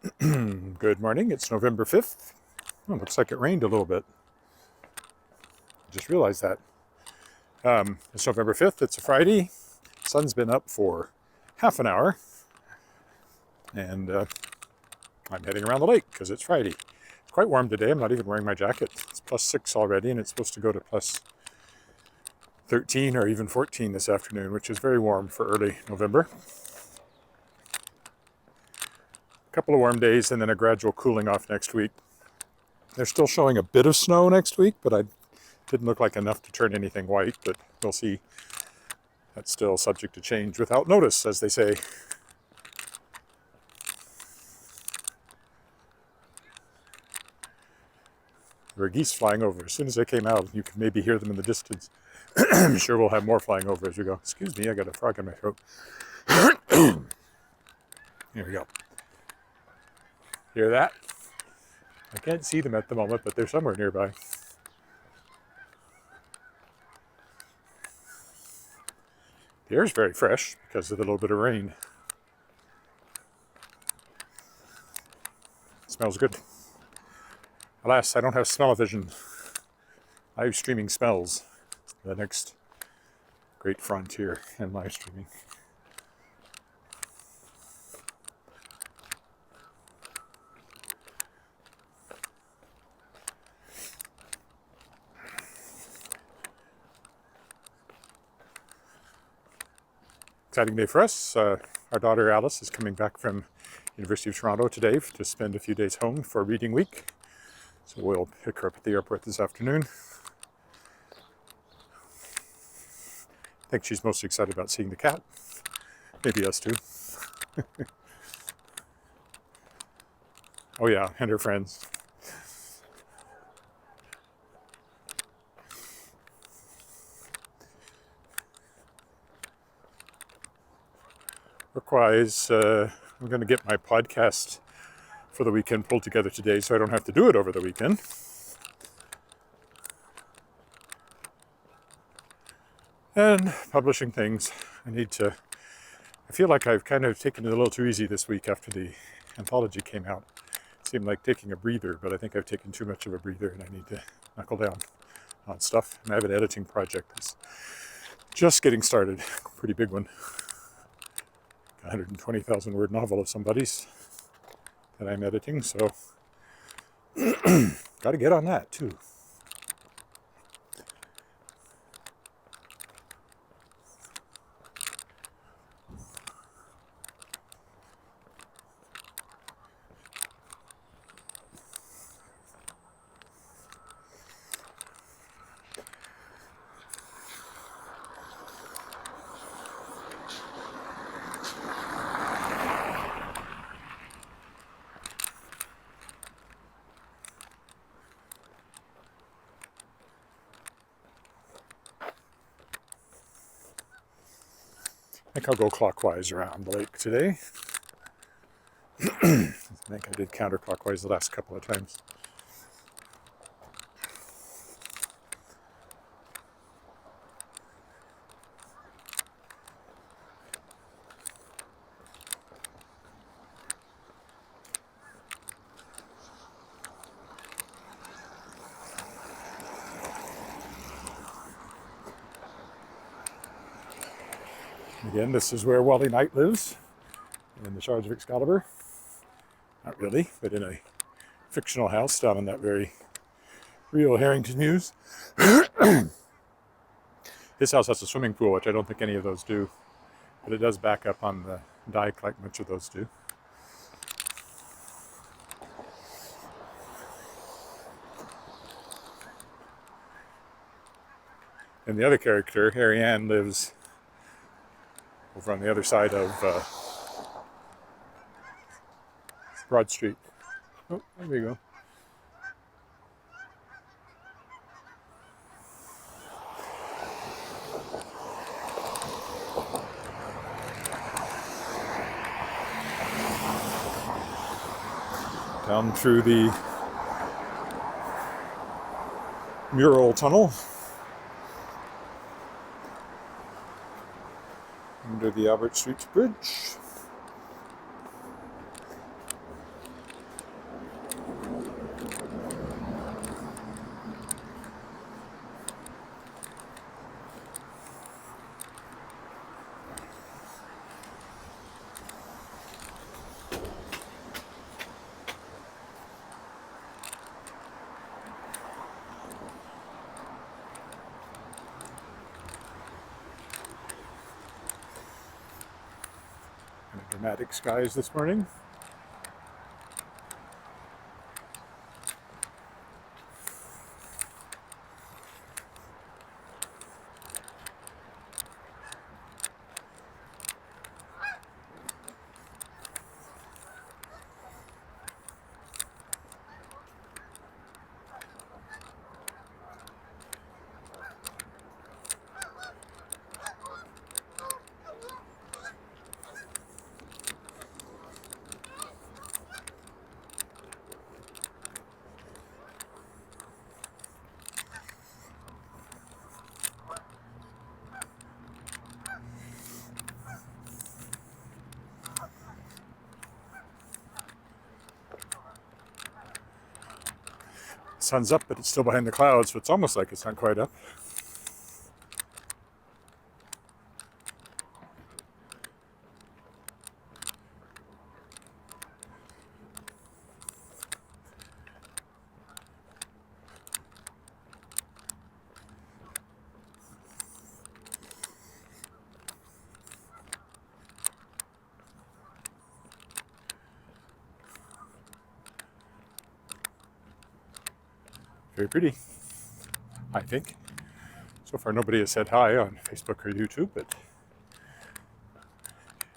Good morning, it's November 5th. Oh, looks like it rained a little bit. Just realized that. It's November 5th, it's a Friday. Sun's been up for half an hour. And I'm heading around the lake because it's Friday. It's quite warm today, I'm not even wearing my jacket. It's +6 already and it's supposed to go to +13 or even 14 this afternoon, which is very warm for early November. A couple of warm days and then a gradual cooling off next week. They're still showing a bit of snow next week, but it didn't look like enough to turn anything white, but we'll see. That's still subject to change without notice, as they say. There were geese flying over. As soon as they came out, you could maybe hear them in the distance. I'm sure we'll have more flying over as we go. Excuse me, I got a frog in my throat. Here we go. Hear that? I can't see them at the moment, but they're somewhere nearby. The air's very fresh because of the little bit of rain. It smells good. Alas, I don't have smell-o-vision. Live streaming smells. The next great frontier in live streaming. Exciting day for us. Our daughter Alice is coming back from University of Toronto today to spend a few days home for reading week. So we'll pick her up at the airport this afternoon. I think she's mostly excited about seeing the cat. Maybe us too. Oh yeah, and her friends. Work-wise, I'm going to get my podcast for the weekend pulled together today so I don't have to do it over the weekend. And publishing things. I feel like I've kind of taken it a little too easy this week after the anthology came out. It seemed like taking a breather, but I think I've taken too much of a breather and I need to knuckle down on stuff. And I have an editing project that's just getting started, pretty big one. 120,000 word novel of somebody's that I'm editing, so got to get on that too. I think I'll go clockwise around the lake today. I think I did counterclockwise the last couple of times. Again, this is where Wally Knight lives, in the Shards of Excalibur. Not really, but in a fictional house down in that very real Harrington News. His house has a swimming pool, which I don't think any of those do, but it does back up on the dike like much of those do. And the other character, Harry Ann, lives over on the other side of Broad Street. Oh, there you go. Down through the mural tunnel under the Albert Street Bridge. dramatic skies this morning. The sun's up, but it's still behind the clouds, so it's almost like it's not quite up. Very pretty, I think. So far nobody has said hi on Facebook or YouTube, but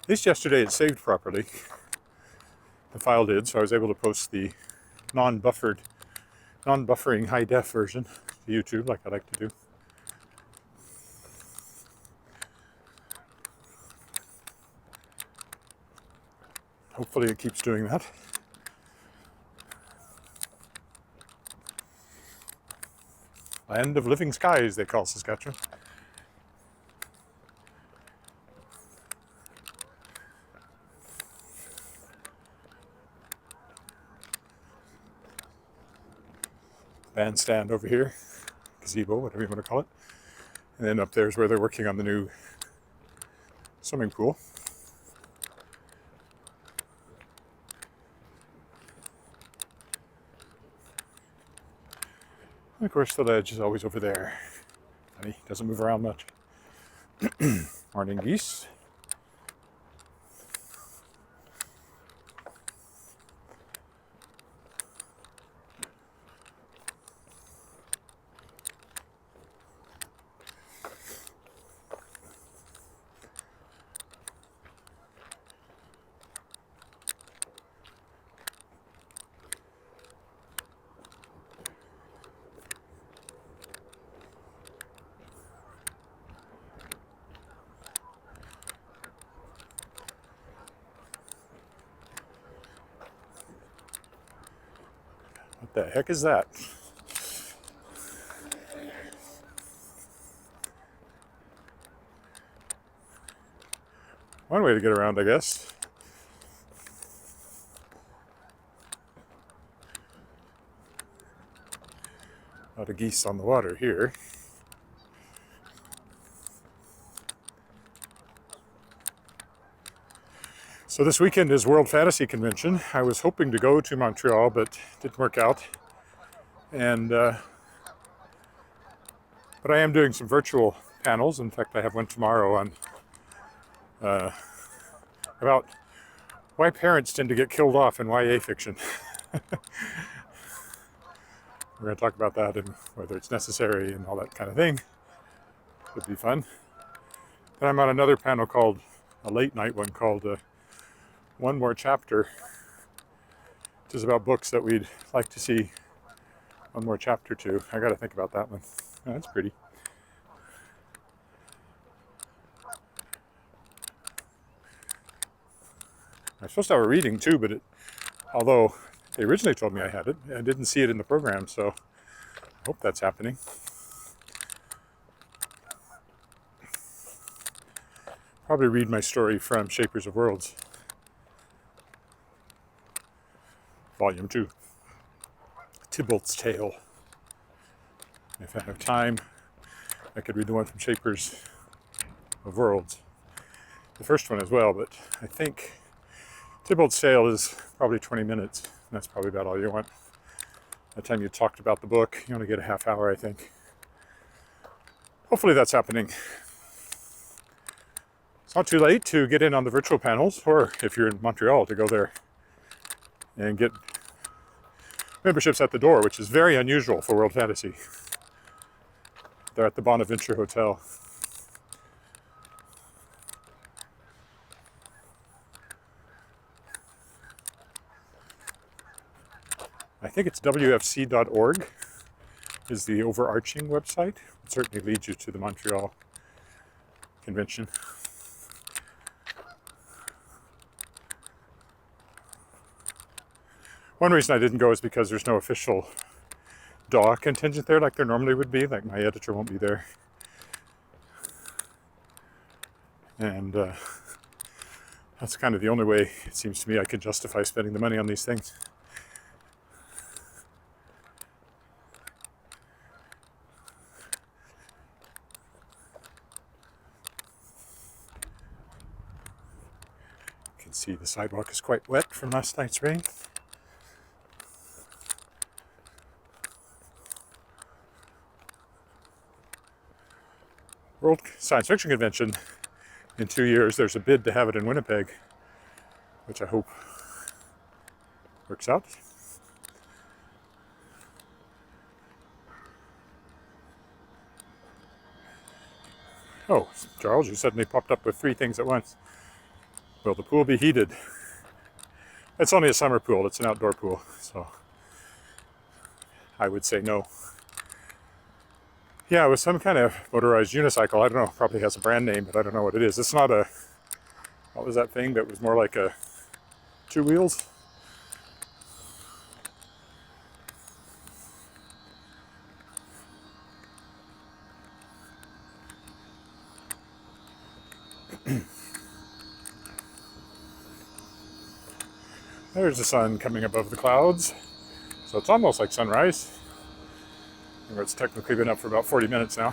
at least yesterday it saved properly. The file did, so I was able to post the non-buffering high def version to YouTube like I like to do. Hopefully it keeps doing that. Land of living skies, they call Saskatchewan. Bandstand over here, gazebo, whatever you want to call it. And then up there is where they're working on the new swimming pool. And of course, the ledge is always over there. Funny, doesn't move around much. Morning geese. What the heck is that? One way to get around, I guess. A lot of geese on the water here. So this weekend is World Fantasy Convention. I was hoping to go to Montreal, but didn't work out. And but I am doing some virtual panels. In fact, I have one tomorrow on about why parents tend to get killed off in YA fiction. We're going to talk about that and whether it's necessary and all that kind of thing. Would be fun. Then I'm on another panel called, a late night one called One More Chapter, which is about books that we'd like to see one more chapter to. I got to think about that one. Oh, that's pretty. I'm supposed to have a reading too, but although they originally told me I had it, I didn't see it in the program, so I hope that's happening. Probably read my story from Shapers of Worlds, Volume 2, Tybalt's Tale. If I have time, I could read the one from Shapers of Worlds, the first one as well, but I think Tybalt's Tale is probably 20 minutes, and that's probably about all you want. By the time you talked about the book, you only get a half hour, I think. Hopefully that's happening. It's not too late to get in on the virtual panels, or if you're in Montreal, to go there and get memberships at the door, which is very unusual for World Fantasy. They're at the Bonaventure Hotel. I think it's wfc.org is the overarching website. It certainly leads you to the Montreal convention. One reason I didn't go is because there's no official DAW contingent there like there normally would be. Like, my editor won't be there. And that's kind of the only way, it seems to me, I can justify spending the money on these things. You can see the sidewalk is quite wet from last night's rain. World Science Fiction Convention in 2 years. There's a bid to have it in Winnipeg, which I hope works out. Oh, Charles, you suddenly popped up with 3 things at once. Will the pool be heated? It's only a summer pool. It's an outdoor pool, so I would say no. Yeah, it was some kind of motorized unicycle. I don't know, probably has a brand name, but I don't know what it is. It's not a, what was that thing that was more like a 2 wheels? There's the sun coming above the clouds. So it's almost like sunrise. It's technically been up for about 40 minutes now.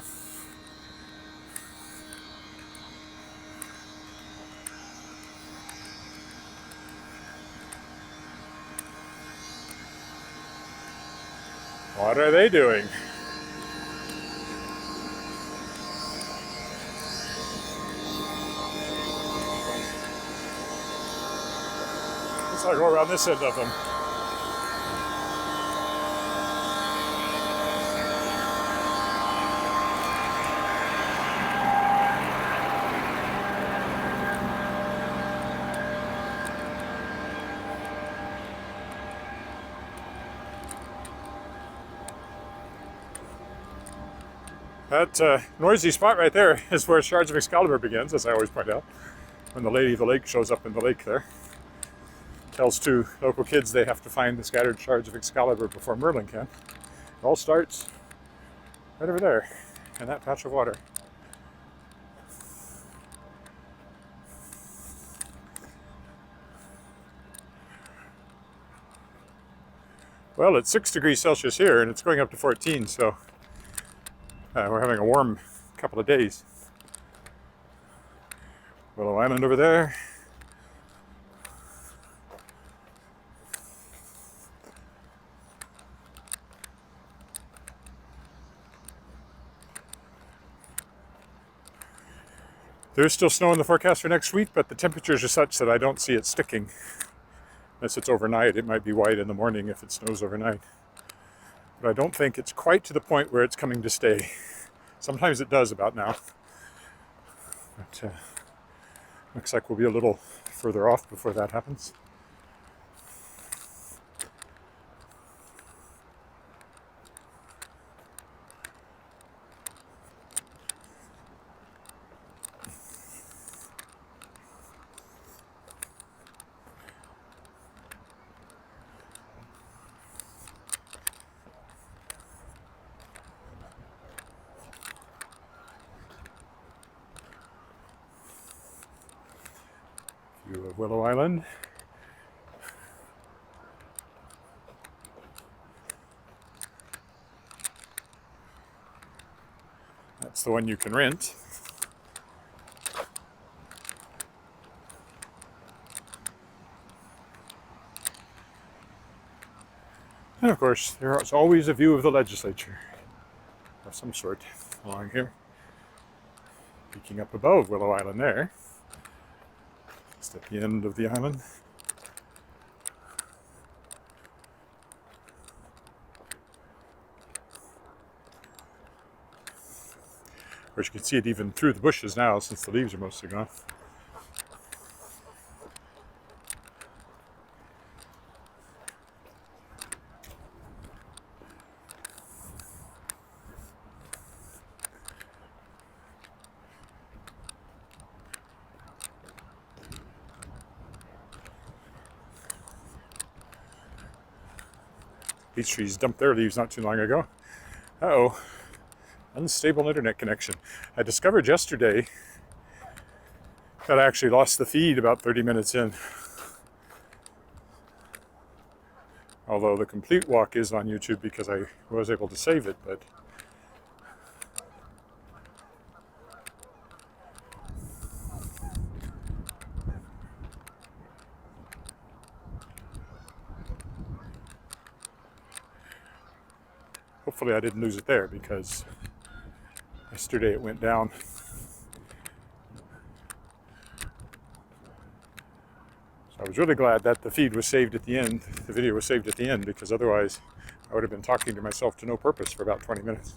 What are they doing? Let's go around this end of them. That noisy spot right there is where Shards of Excalibur begins, as I always point out. When the Lady of the Lake shows up in the lake there. Tells 2 local kids they have to find the scattered shards of Excalibur before Merlin can. It all starts right over there, in that patch of water. Well, it's 6 degrees Celsius here, and it's going up to 14, so we're having a warm couple of days. Willow Island over there. There's still snow in the forecast for next week, but the temperatures are such that I don't see it sticking. Unless it's overnight. It might be white in the morning if it snows overnight. But I don't think it's quite to the point where it's coming to stay. Sometimes it does about now. But looks like we'll be a little further off before that happens. View of Willow Island. That's the one you can rent. And of course, there is always a view of the legislature of some sort along here. Peeking up above Willow Island there. Just at the end of the island. Of course, you can see it even through the bushes now since the leaves are mostly gone. Peach trees dumped their leaves not too long ago. Uh-oh. Unstable internet connection. I discovered yesterday that I actually lost the feed about 30 minutes in. Although the complete walk is on YouTube because I was able to save it, but hopefully I didn't lose it there because yesterday it went down. So I was really glad that the feed was saved at the end, the video was saved at the end, because otherwise I would have been talking to myself to no purpose for about 20 minutes.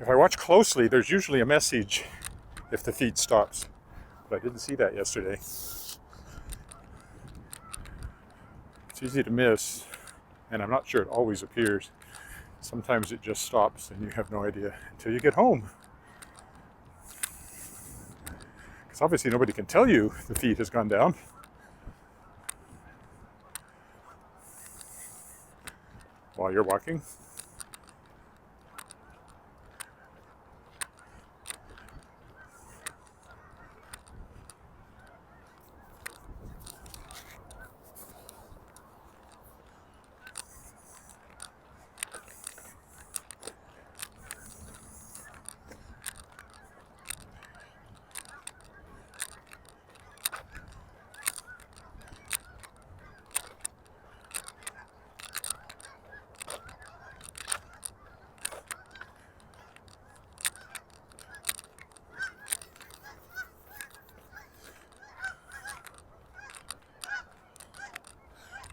If I watch closely, there's usually a message if the feed stops, but I didn't see that yesterday. It's easy to miss, and I'm not sure it always appears. Sometimes it just stops and you have no idea until you get home. Because obviously nobody can tell you the feed has gone down. While you're walking.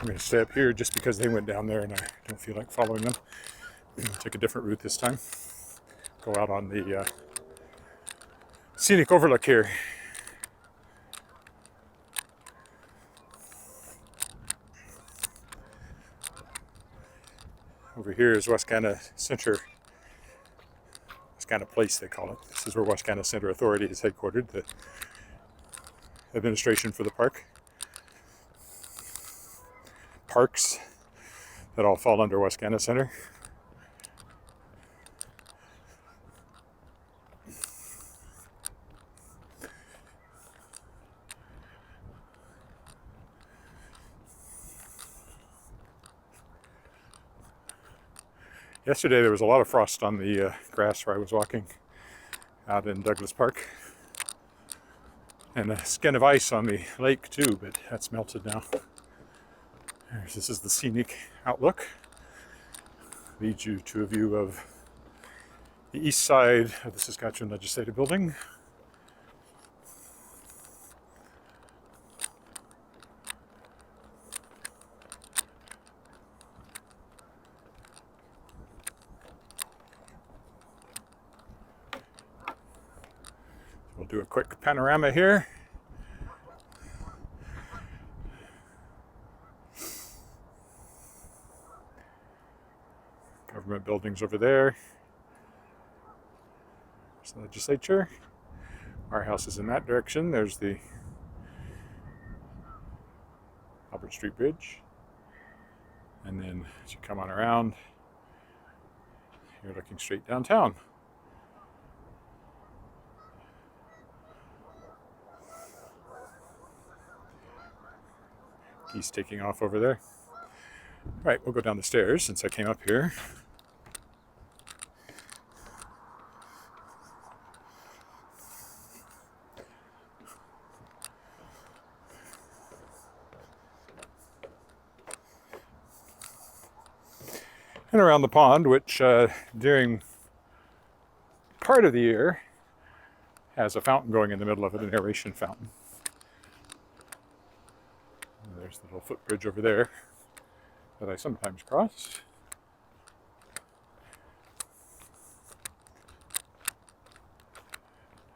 I'm going to stay up here just because they went down there and I don't feel like following them. Take a different route this time. Go out on the scenic overlook here. Over here is Wascana Center, Wascana Place they call it. This is where Wascana Center Authority is headquartered, the administration for the park. Parks that all fall under Wascana Center. Yesterday there was a lot of frost on the grass where I was walking out in Douglas Park. And a skin of ice on the lake too, but that's melted now. This is the scenic outlook. Leads you to a view of the east side of the Saskatchewan Legislative Building. We'll do a quick panorama here. Government buildings over there. There's the legislature. Our house is in that direction. There's the Albert Street Bridge. And then as you come on around, you're looking straight downtown. He's taking off over there. All right, we'll go down the stairs since I came up here. And around the pond, which during part of the year has a fountain going in the middle of it, an aeration fountain. And there's the little footbridge over there that I sometimes cross.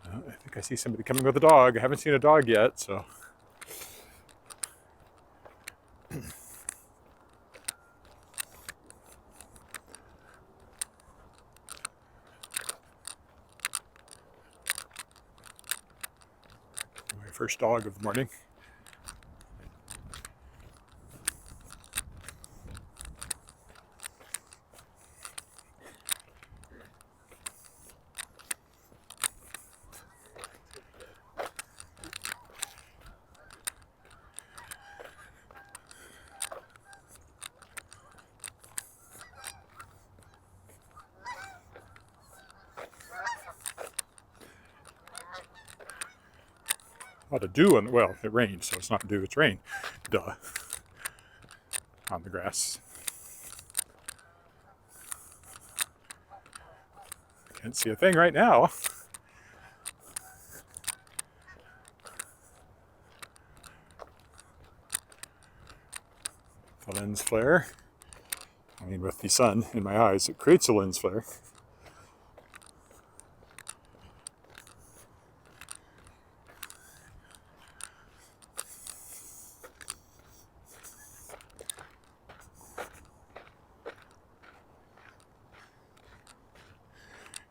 I think I see somebody coming with a dog. I haven't seen a dog yet, so. My first dog of the morning. A lot of dew on, well, it rained, so it's not dew, it's rain. Duh. On the grass. Can't see a thing right now. The lens flare. I mean, with the sun in my eyes, it creates a lens flare.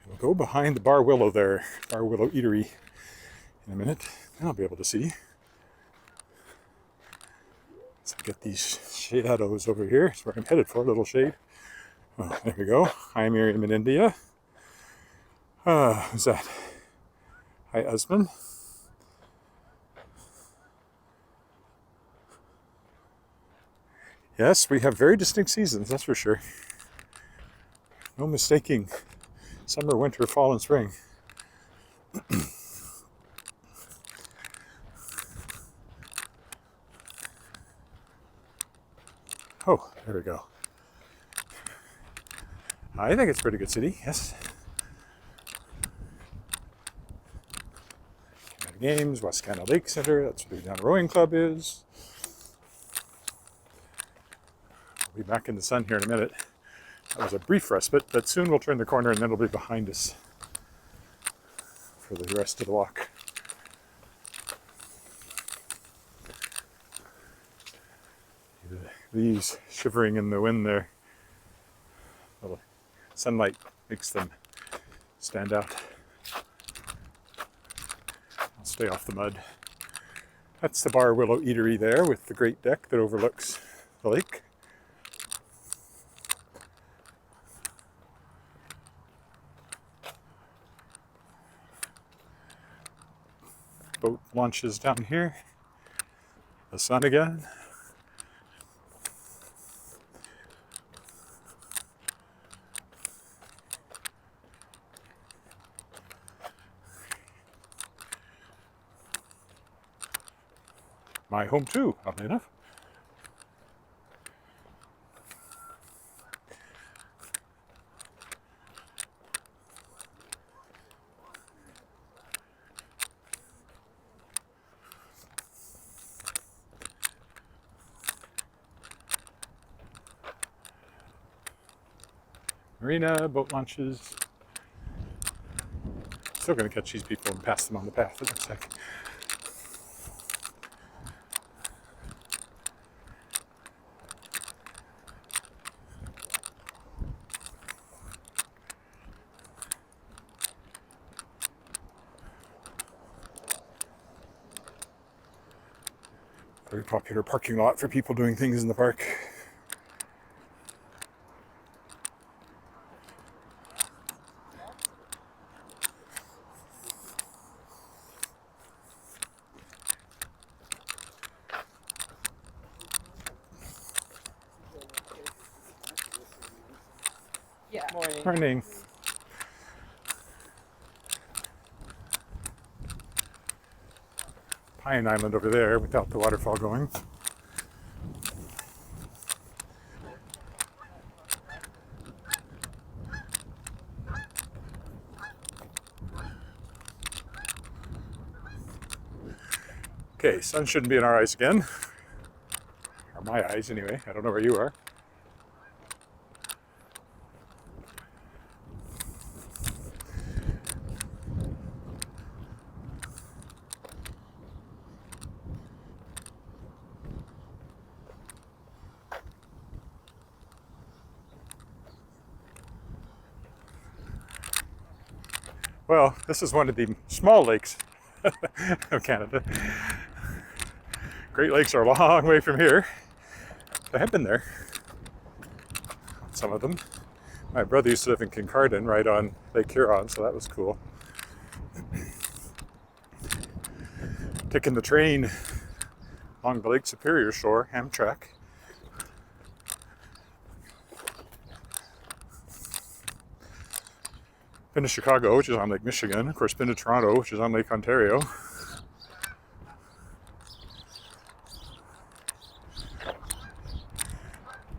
We'll go behind the bar willow there, bar willow eatery, in a minute. Then I'll be able to see. So get these shadows over here. That's where I'm headed for, a little shade. Oh, there we go. Hi, Miriam in India. Who's that? Hi, Usman. Yes, we have very distinct seasons, that's for sure. No mistaking summer, winter, fall, and spring. Oh, there we go. I think it's a pretty good city, yes. Canada Games, Wascana Lake Center, that's where the down rowing club is. We'll be back in the sun here in a minute. That was a brief respite, but soon we'll turn the corner and then it'll be behind us for the rest of the walk. The leaves shivering in the wind there. A little sunlight makes them stand out. I'll stay off the mud. That's the Bar Willow Eatery there with the great deck that overlooks the lake. Boat launches down here. The sun again. My home too, oddly enough. Marina, boat launches. Still going to catch these people and pass them on the path, it looks like. Very popular parking lot for people doing things in the park. Yeah. Morning. Morning. Pine Island over there without the waterfall going. Okay, sun shouldn't be in our eyes again. Or my eyes anyway. I don't know where you are. Well, this is one of the small lakes of Canada. Great Lakes are a long way from here. I have been there. Some of them. My brother used to live in Kincardine, right on Lake Huron, so that was cool. Taking the train along the Lake Superior shore, Amtrak. Been to Chicago, which is on Lake Michigan. Of course, been to Toronto, which is on Lake Ontario.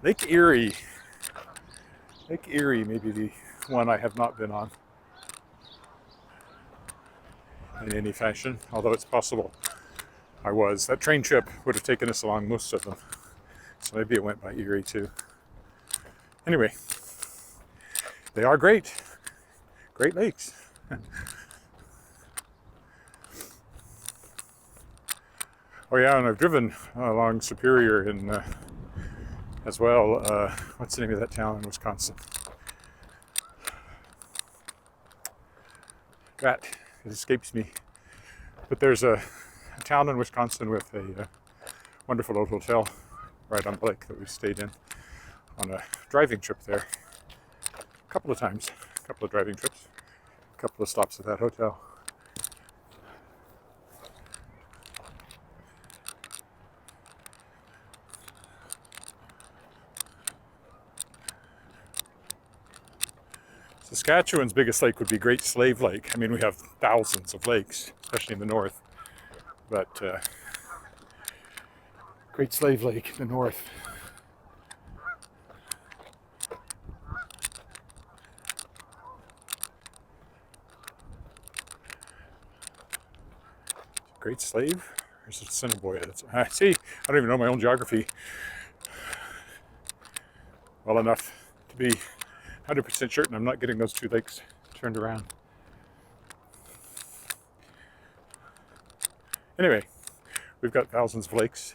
Lake Erie. Lake Erie may be the one I have not been on in any fashion, although it's possible I was. That train trip would have taken us along most of them, so maybe it went by Erie too. Anyway, they are great. Great Lakes. Oh yeah, and I've driven along Superior in as well. What's the name of that town in Wisconsin? That it escapes me. But there's a town in Wisconsin with a wonderful old hotel right on the lake that we stayed in on a driving trip there. A couple of times, a couple of driving trips, a couple of stops at that hotel. Saskatchewan's biggest lake would be Great Slave Lake. I mean, we have thousands of lakes, especially in the north. But Great Slave Lake in the north. Great Slave? Or is it Assiniboia? See, I don't even know my own geography well enough to be 100% certain I'm not getting those two lakes turned around. Anyway, we've got thousands of lakes.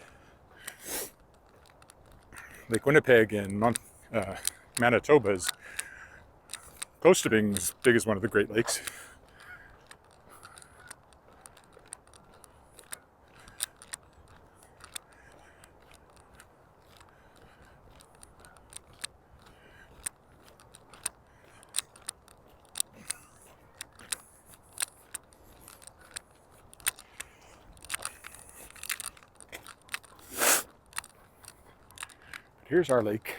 Lake Winnipeg in Manitoba is close to being as big as one of the Great Lakes. Here's our lake.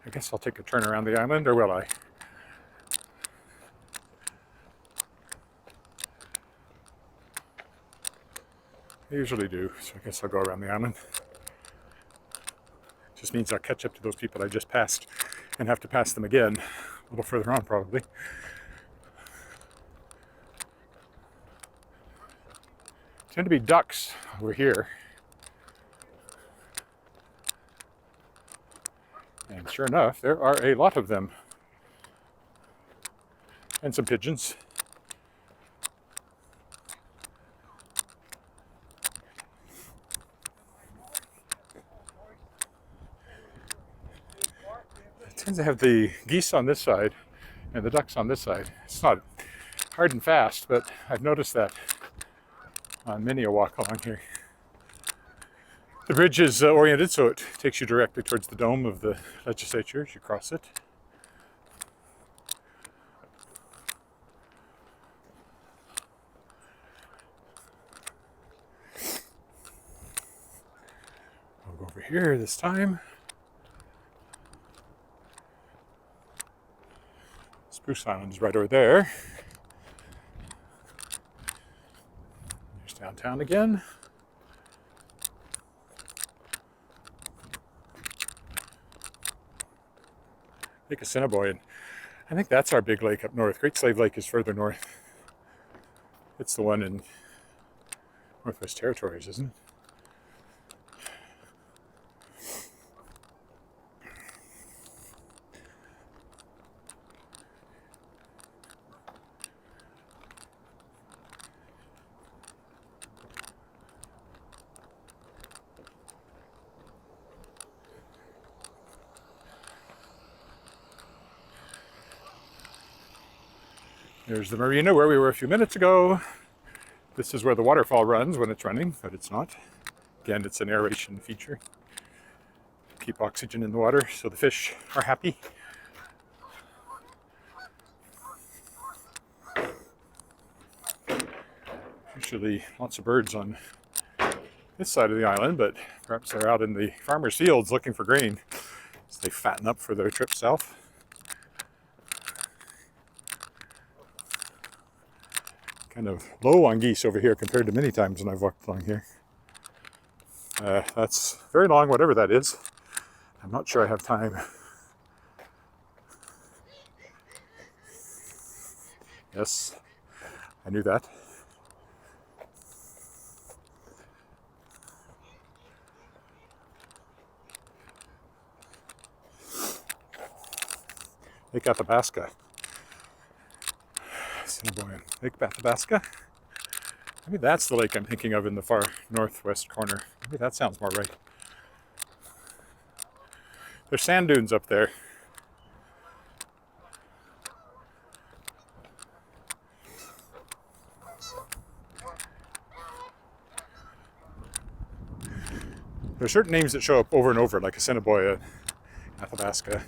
I guess I'll take a turn around the island, or will I? I usually do, so I guess I'll go around the island. Just means I'll catch up to those people I just passed and have to pass them again a little further on probably. Tend to be ducks over here. And sure enough, there are a lot of them. And some pigeons. It tends to have the geese on this side and the ducks on this side. It's not hard and fast, but I've noticed that on many a walk along here. The bridge is oriented so it takes you directly towards the dome of the legislature as you cross it. I'll go over here this time. Spruce Island's right over there. There's downtown again. Lake Assiniboine. I think that's our big lake up north. Great Slave Lake is further north. It's the one in Northwest Territories, isn't it? There's the marina where we were a few minutes ago. This is where the waterfall runs when it's running, but it's not. Again, it's an aeration feature. Keep oxygen in the water so the fish are happy. Usually lots of birds on this side of the island, but perhaps they're out in the farmers' fields looking for grain as they fatten up for their trip south. Kind of low on geese over here compared to many times when I've walked along here. That's very long, whatever that is. I'm not sure I have time. Yes, I knew that. Lake Athabasca. Assiniboine. Lake Athabasca. Maybe that's the lake I'm thinking of in the far northwest corner. Maybe that sounds more right. There's sand dunes up there. There are certain names that show up over and over, like Assiniboia, Athabasca.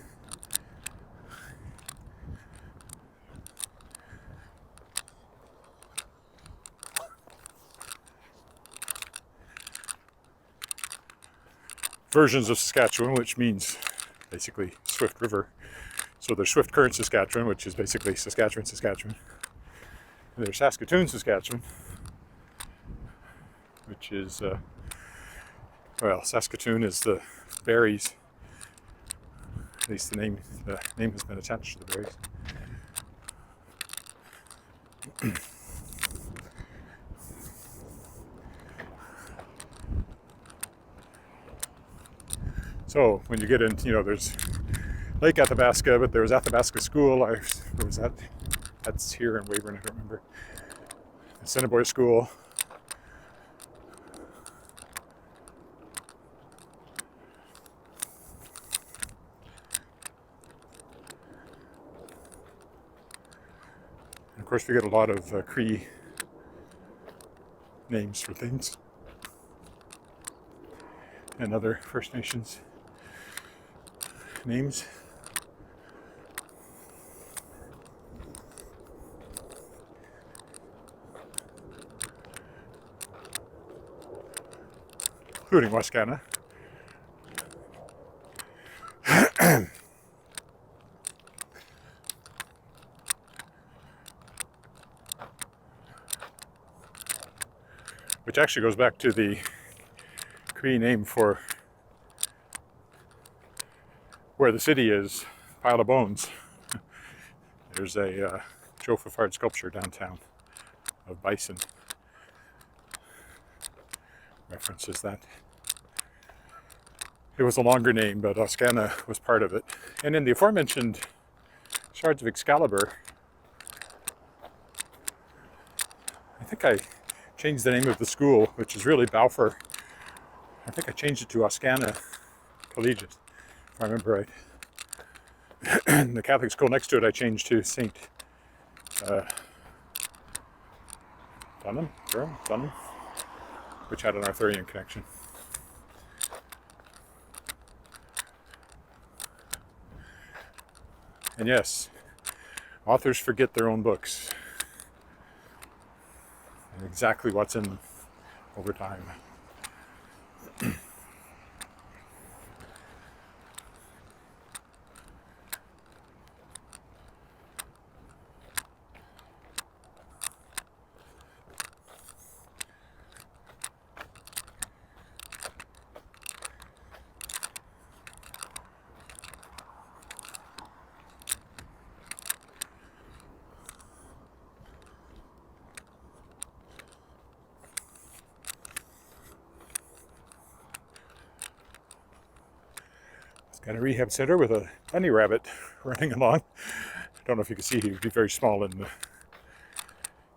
Versions of Saskatchewan, which means basically Swift River. So there's Swift Current Saskatchewan, which is basically Saskatchewan, Saskatchewan. And there's Saskatoon, Saskatchewan, which is, well, Saskatoon is the berries. At least the name has been attached to the berries. So when you get in, there's Lake Athabasca, but there was Athabasca School. Where was that? That's here in Weyburn, I don't remember. Assiniboia School. And of course, we get a lot of Cree names for things and other First Nations names. Including Wascana. Which actually goes back to the Cree name for where the city is, Pile of Bones. There's a Joe Fafard sculpture downtown of bison. References that. It was a longer name, but Wascana was part of it. And in the aforementioned Shards of Excalibur, I think I changed the name of the school, which is really Balfour. I think I changed it to Wascana Collegiate, if I remember right. The Catholic school next to it I changed to St. Dunham, which had an Arthurian connection. And yes, authors forget their own books and exactly what's in them over time. Got a rehab center with a bunny rabbit running along. I don't know if you can see, he would be very small in the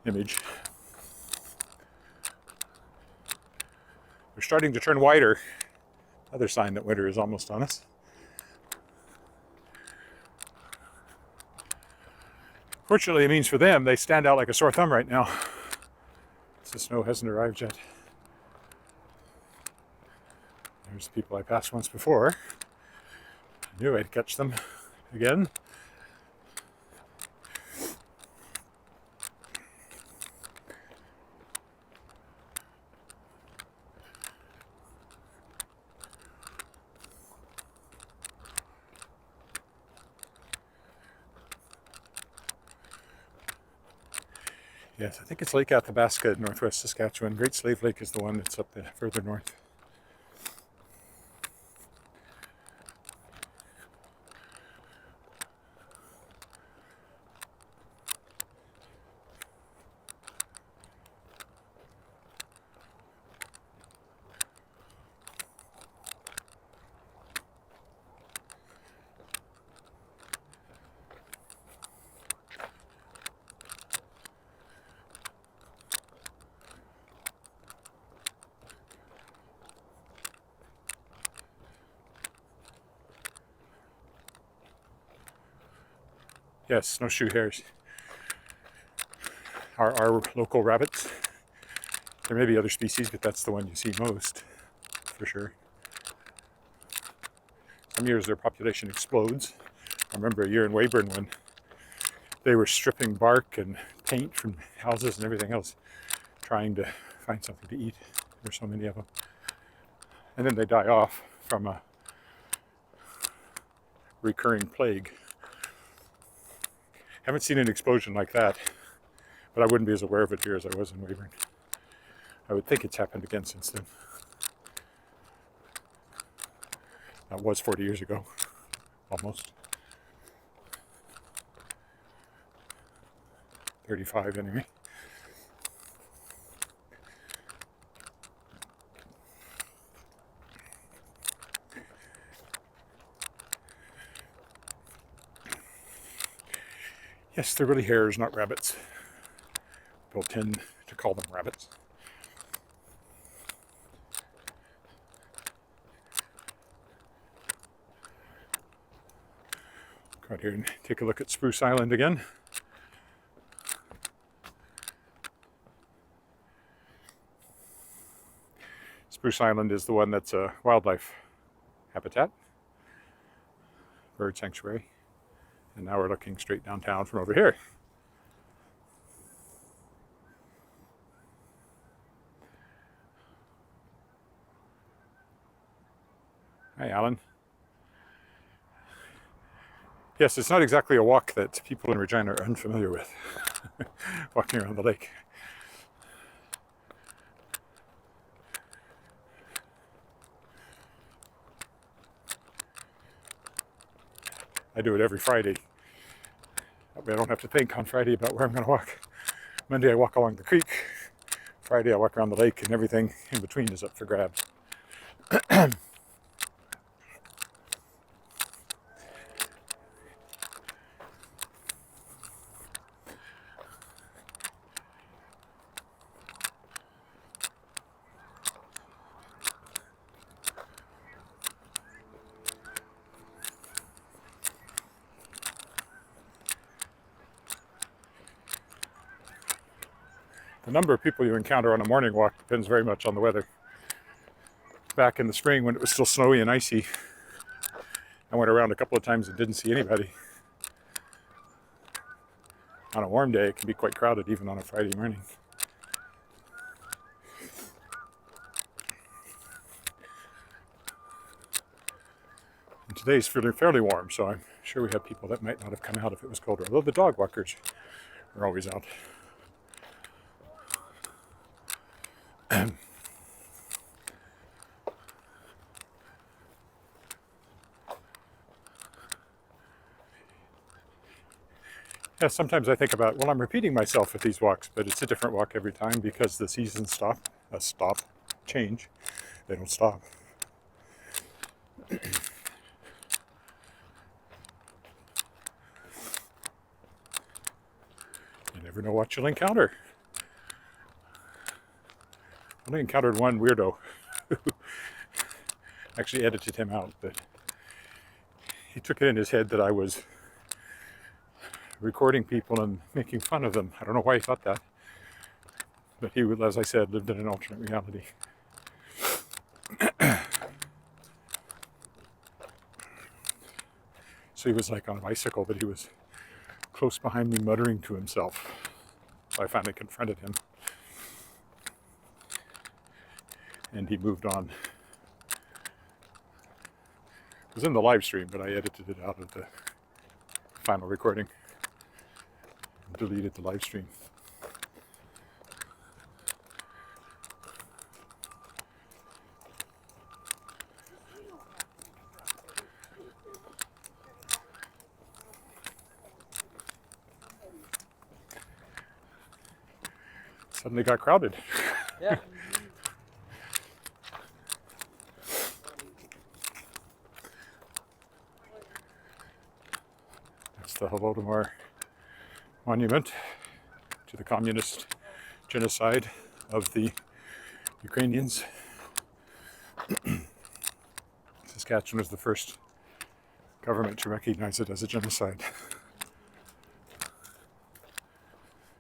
image. They're starting to turn whiter. Another sign that winter is almost on us. Fortunately, it means for them, they stand out like a sore thumb right now. The snow hasn't arrived yet. There's the people I passed once before. I knew I'd catch them again. Yes, I think it's Lake Athabasca in northwest Saskatchewan. Great Slave Lake is the one that's up there further north. Yes, snowshoe hares are our local rabbits. There may be other species, but that's the one you see most, for sure. Some years their population explodes. I remember a year in Weyburn when they were stripping bark and paint from houses and everything else, trying to find something to eat. There's so many of them. And then they die off from a recurring plague. Haven't seen an explosion like that, but I wouldn't be as aware of it here as I was in Weyburn. I would think it's happened again since then. That was 40 years ago, almost. 35 anyway. Yes, they're really hares, not rabbits. People tend to call them rabbits. Go out here and take a look at Spruce Island again. Spruce Island is the one that's a wildlife habitat, bird sanctuary. And now we're looking straight downtown from over here. Hi, Alan. Yes, it's not exactly a walk that people in Regina are unfamiliar with, walking around the lake. I do it every Friday. I don't have to think on Friday about where I'm going to walk. Monday I walk along the creek. Friday I walk around the lake, and everything in between is up for grabs. The number of people you encounter on a morning walk depends very much on the weather. Back in the spring when it was still snowy and icy, I went around a couple of times and didn't see anybody. On a warm day, it can be quite crowded even on a Friday morning. And today's fairly warm, so I'm sure we have people that might not have come out if it was colder, although the dog walkers are always out. Yeah, sometimes I think about, well, I'm repeating myself at these walks, but it's a different walk every time because the seasons change. They don't stop. never know what you'll encounter. I only encountered one weirdo who actually edited him out, but he took it in his head that I was recording people and making fun of them. I don't know why he thought that, but he, as I said, lived in an alternate reality. So he was like on a bicycle, but he was close behind me muttering to himself. So I finally confronted him, and he moved on. It was in the live stream, but I edited it out of the final recording and deleted the live stream. Suddenly got crowded. Yeah. That's the Holodomor monument to the communist genocide of the Ukrainians. Saskatchewan was the first government to recognize it as a genocide.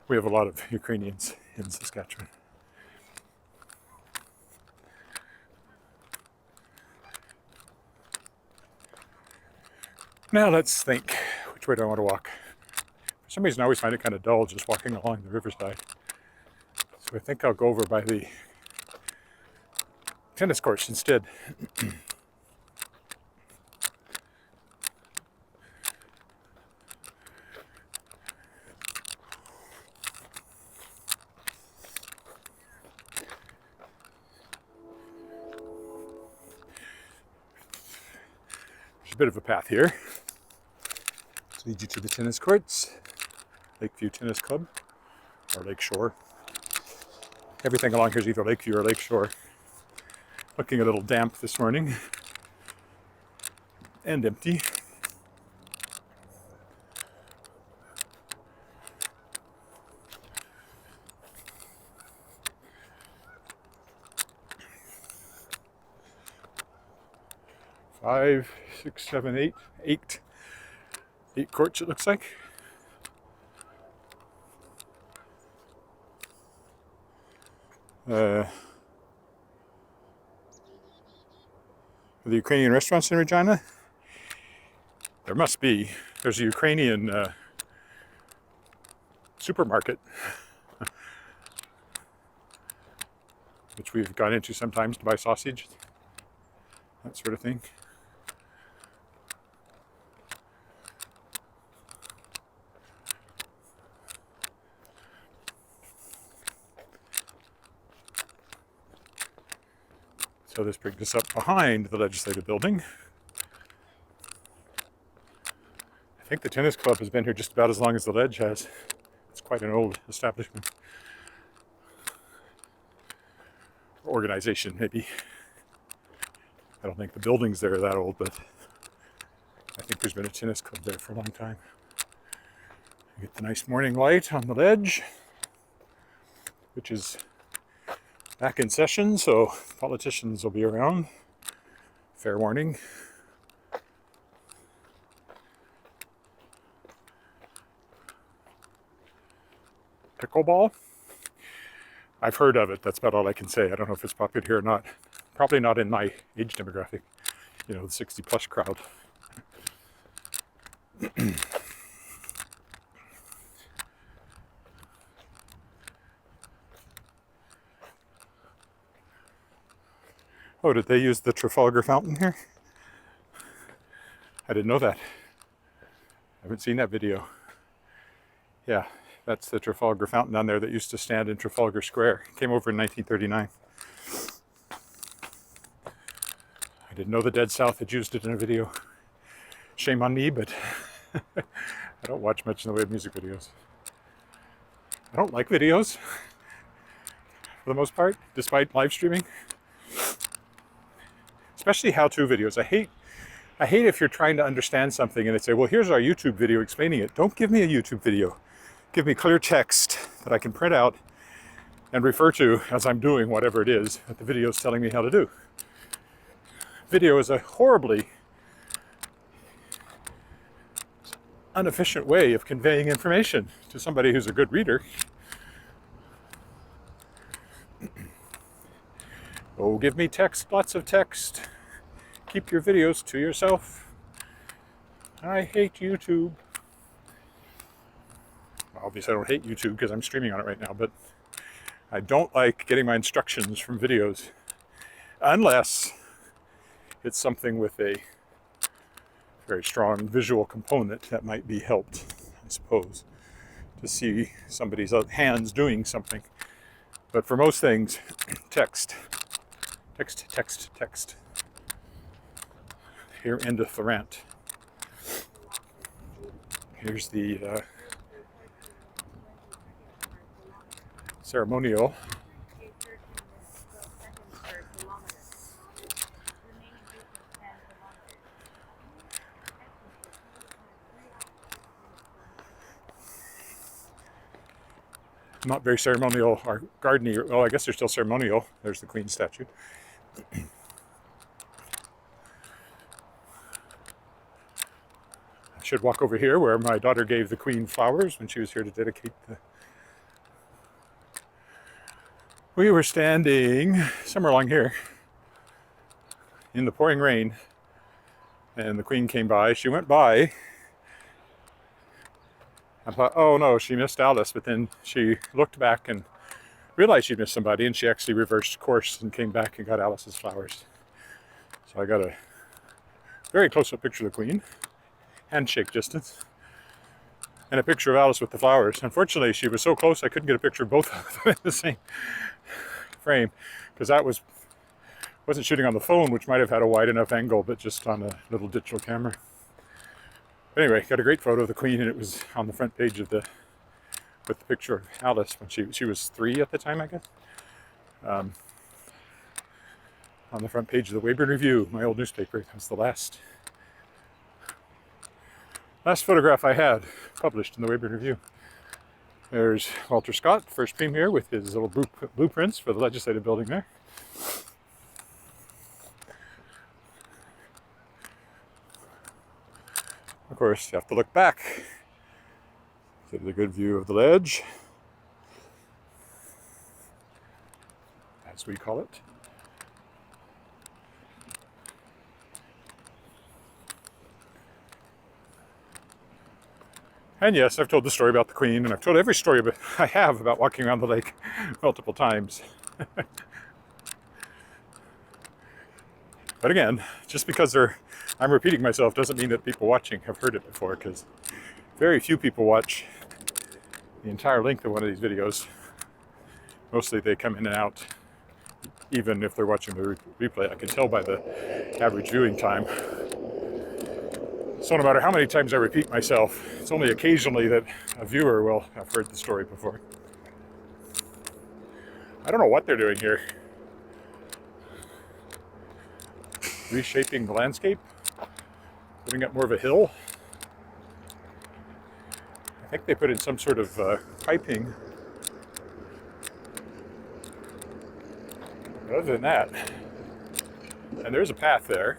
We have a lot of Ukrainians in Saskatchewan. Now let's think, which way do I want to walk? For some reason I always find it kind of dull just walking along the riverside. So I think I'll go over by the tennis courts instead. There's a bit of a path here. It'll lead you to the tennis courts, Lakeview Tennis Club, or Lakeshore. Everything along here is either Lakeview or Lakeshore. Looking a little damp this morning and empty. Five, six, seven, eight courts it looks like. The Ukrainian restaurants in Regina? There must be. There's a Ukrainian supermarket, which we've gone into sometimes to buy sausage, that sort of thing. So this brings us up behind the legislative building. I think the tennis club has been here just about as long as the ledge has. It's quite an old establishment. Or organization, maybe. I don't think the buildings there are that old, but I think there's been a tennis club there for a long time. You get the nice morning light on the ledge, which is back in session, so politicians will be around. Fair warning. Pickleball? I've heard of it. That's about all I can say. I don't know if it's popular here or not. Probably not in my age demographic. You know, the 60 plus crowd. Oh, did they use the Trafalgar Fountain here? I didn't know that. I haven't seen that video. Yeah, that's the Trafalgar Fountain down there that used to stand in Trafalgar Square. It came over in 1939. I didn't know the Dead South had used it in a video. Shame on me, but I don't watch much in the way of music videos. I don't like videos, for the most part, despite live streaming. Especially how-to videos. I hate if you're trying to understand something and they say, well, here's our YouTube video explaining it. Don't give me a YouTube video. give me clear text that I can print out and refer to as I'm doing whatever it is that the video is telling me how to do. Video is a horribly inefficient way of conveying information to somebody who's a good reader. Oh, give me text, lots of text. Keep your videos to yourself. I hate YouTube. Obviously, I don't hate YouTube because I'm streaming on it right now, but I don't like getting my instructions from videos unless it's something with a very strong visual component that might be helped, I suppose, to see somebody's hands doing something. But for most things, text. Text, text, text. Here endeth the rant. Here's the ceremonial. Not very ceremonial, or gardeny. Well, I guess they're still ceremonial. There's the Queen statue. I should walk over here where my daughter gave the Queen flowers when she was here to dedicate the... We were standing somewhere along here in the pouring rain, and the Queen came by. She went by. I thought, oh no, she missed Alice, but then she looked back and realized she'd missed somebody, and she actually reversed course and came back and got Alice's flowers. So I got a very close-up picture of the Queen, handshake distance, and a picture of Alice with the flowers. Unfortunately, she was so close I couldn't get a picture of both of them in the same frame, because that wasn't shooting on the phone, which might have had a wide enough angle, but just on a little digital camera. Anyway, got a great photo of the Queen, and it was on the front page of with the picture of Alice when she was 3 at the time, I guess. On the front page of the Weyburn Review, my old newspaper. That was the last photograph I had published in the Weyburn Review. There's Walter Scott, first premier, with his little blueprints for the legislative building there. Of course, you have to look back to get a good view of the ledge, as we call it. And yes, I've told the story about the Queen, and I've told every story I have about walking around the lake multiple times. But again, just because I'm repeating myself doesn't mean that people watching have heard it before, because very few people watch the entire length of one of these videos. Mostly they come in and out, even if they're watching the replay. I can tell by the average viewing time. So no matter how many times I repeat myself, it's only occasionally that a viewer will have heard the story before. I don't know what they're doing here. Reshaping the landscape, putting up more of a hill. I think they put in some sort of piping. But other than that, and there's a path there.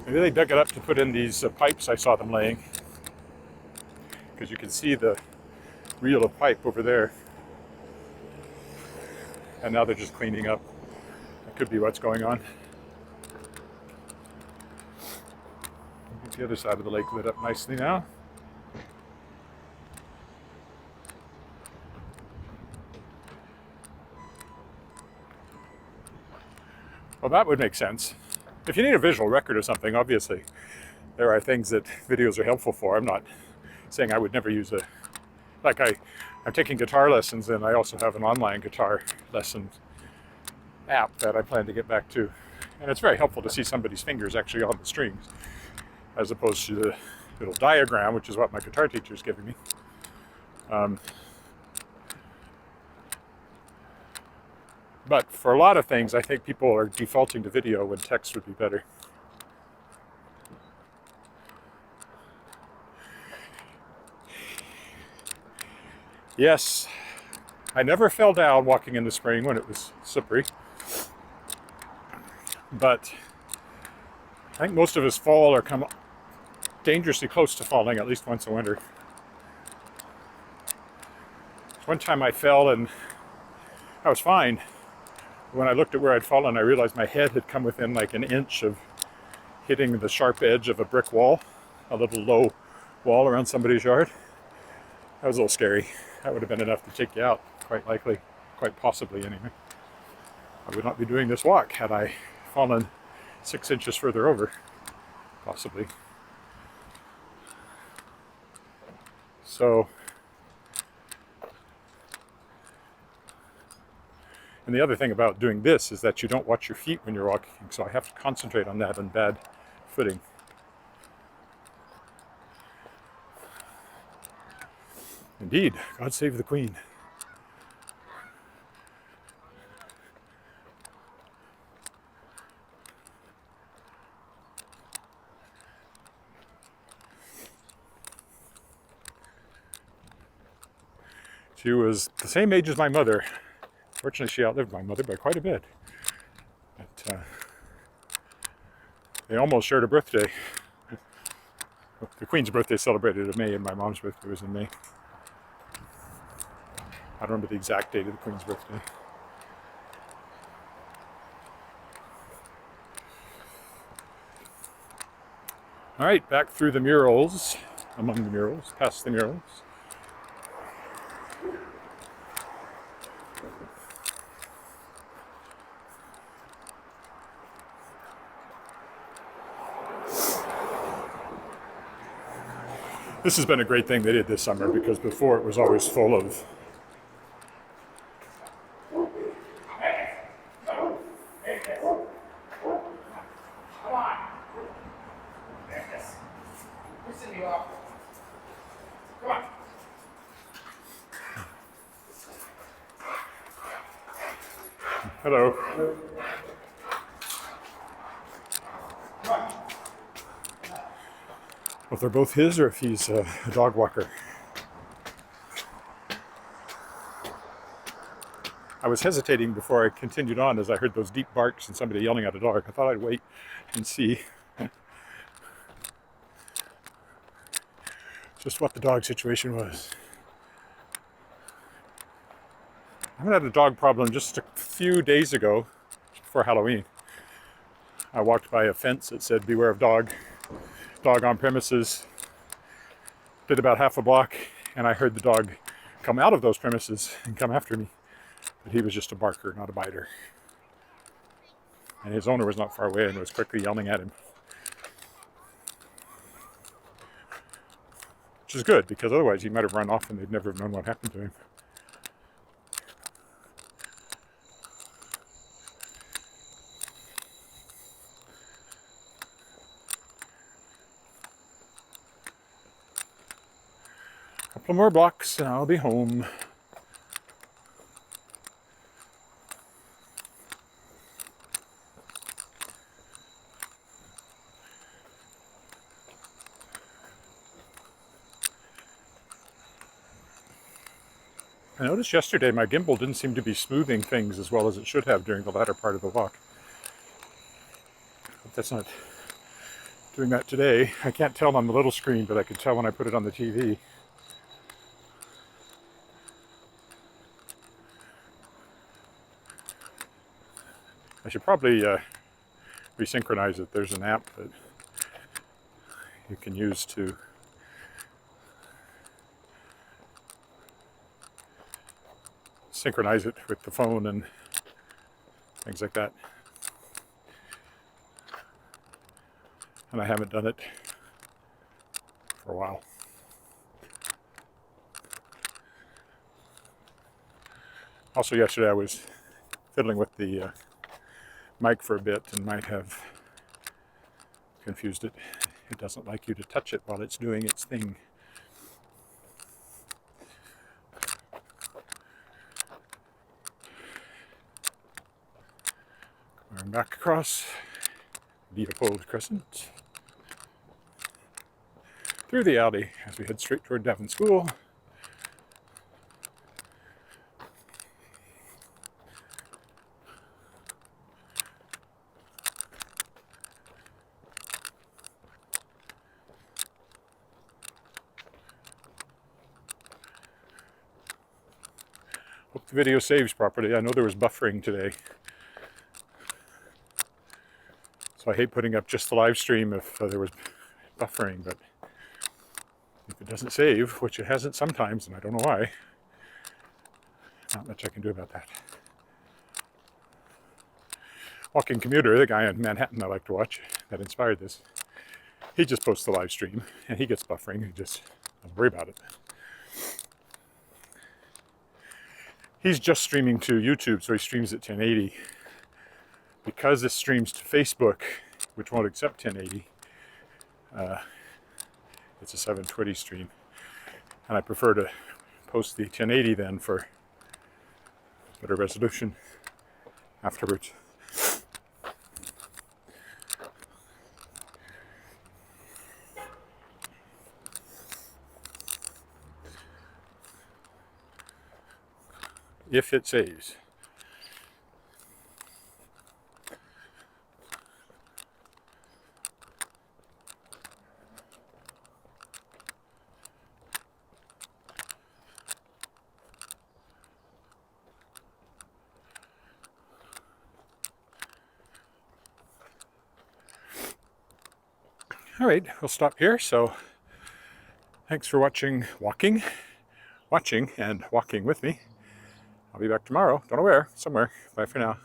Maybe they dug it up to put in these pipes I saw them laying, because you can see the reel of pipe over there. And now they're just cleaning up. That could be what's going on. Get the other side of the lake lit up nicely now. Well, that would make sense. If you need a visual record of something, obviously, there are things that videos are helpful for. I'm not saying I would never use I'm taking guitar lessons, and I also have an online guitar lesson app that I plan to get back to. And it's very helpful to see somebody's fingers actually on the strings, as opposed to the little diagram, which is what my guitar teacher is giving me. But for a lot of things, I think people are defaulting to video when text would be better. Yes, I never fell down walking in the spring when it was slippery, but I think most of us fall or come dangerously close to falling at least once a winter. One time I fell and I was fine. When I looked at where I'd fallen, I realized my head had come within like an inch of hitting the sharp edge of a brick wall, a little low wall around somebody's yard. That was a little scary. That would have been enough to take you out, quite likely, quite possibly anyway. I would not be doing this walk had I fallen 6 inches further over, possibly. So, and the other thing about doing this is that you don't watch your feet when you're walking, so I have to concentrate on that on bad footing. Indeed, God save the Queen. She was the same age as my mother. Fortunately, she outlived my mother by quite a bit. But they almost shared a birthday. The Queen's birthday celebrated in May, and my mom's birthday was in May. I don't remember the exact date of the Queen's birthday. All right, back through the murals, among the murals, past the murals. This has been a great thing they did this summer, because before it was always full of hello. Well, if they're both his or if he's a dog walker. I was hesitating before I continued on as I heard those deep barks and somebody yelling at a dog. I thought I'd wait and see just what the dog situation was. I haven't had a dog problem just a few days ago, before Halloween. I walked by a fence that said, "Beware of dog on premises." Did about half a block, and I heard the dog come out of those premises and come after me. But he was just a barker, not a biter. And his owner was not far away and was quickly yelling at him. Which is good, because otherwise he might have run off and they'd never have known what happened to him. Couple more blocks and I'll be home. I noticed yesterday my gimbal didn't seem to be smoothing things as well as it should have during the latter part of the walk. Hope that's not doing that today. I can't tell on the little screen, but I could tell when I put it on the TV. I should probably resynchronize it. There's an app that you can use to synchronize it with the phone and things like that. And I haven't done it for a while. Also yesterday I was fiddling with the mic for a bit and might have confused it. It doesn't like you to touch it while it's doing its thing. Going back across Leopold Crescent, through the alley as we head straight toward Devon School. the video saves properly. I know there was buffering today. So I hate putting up just the live stream if there was buffering, but if it doesn't save, which it hasn't sometimes, and I don't know why, not much I can do about that. Walking Commuter, the guy in Manhattan I like to watch, that inspired this, he just posts the live stream, and he gets buffering, and just don't worry about it. He's just streaming to YouTube, so he streams at 1080. Because this streams to Facebook, which won't accept 1080, it's a 720 stream, and I prefer to post the 1080 then for better resolution afterwards. If it saves. All right, we'll stop here. So thanks for watching and walking with me. I'll be back tomorrow. Don't know where, somewhere. Bye for now.